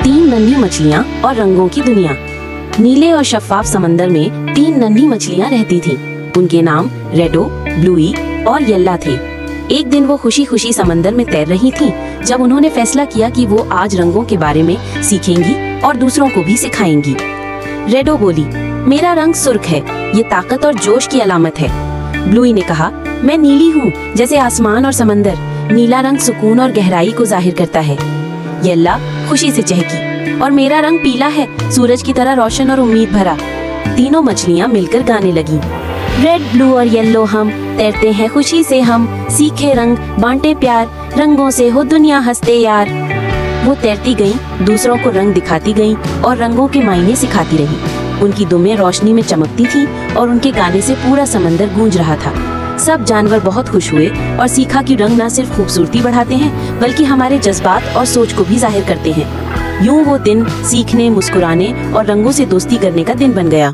तीन नन्ही मछलियाँ और रंगों की दुनिया। नीले और शफाफ समंदर में तीन नन्ही मछलियाँ रहती थीं। उनके नाम रेडो, ब्लूई और येल्ला थे। एक दिन वो खुशी खुशी समंदर में तैर रही थीं, जब उन्होंने फैसला किया कि वो आज रंगों के बारे में सीखेंगी और दूसरों को भी सिखाएंगी। रेडो बोली, मेरा रंग सुर्ख है, ये ताकत और जोश की अलामत है। ब्लूई ने कहा, मैं नीली हूँ, जैसे आसमान और समंदर। नीला रंग सुकून और गहराई को जाहिर करता है। येल्ला खुशी से चहकी, और मेरा रंग पीला है, सूरज की तरह रोशन और उम्मीद भरा। तीनों मछलियाँ मिलकर गाने लगी, रेड, ब्लू और येल्लो हम तैरते हैं खुशी से, हम सीखे रंग बांटे प्यार, रंगों से हो दुनिया हंसते यार। वो तैरती गईं, दूसरों को रंग दिखाती गईं और रंगों के मायने सिखाती रहीं। उनकी दुमें रोशनी में चमकती थीं और उनके गाने से पूरा समंदर गूंज रहा था। सब जानवर बहुत खुश हुए और सीखा कि रंग न सिर्फ खूबसूरती बढ़ाते हैं, बल्कि हमारे जज्बात और सोच को भी जाहिर करते हैं। यूं वो दिन सीखने, मुस्कुराने और रंगों से दोस्ती करने का दिन बन गया।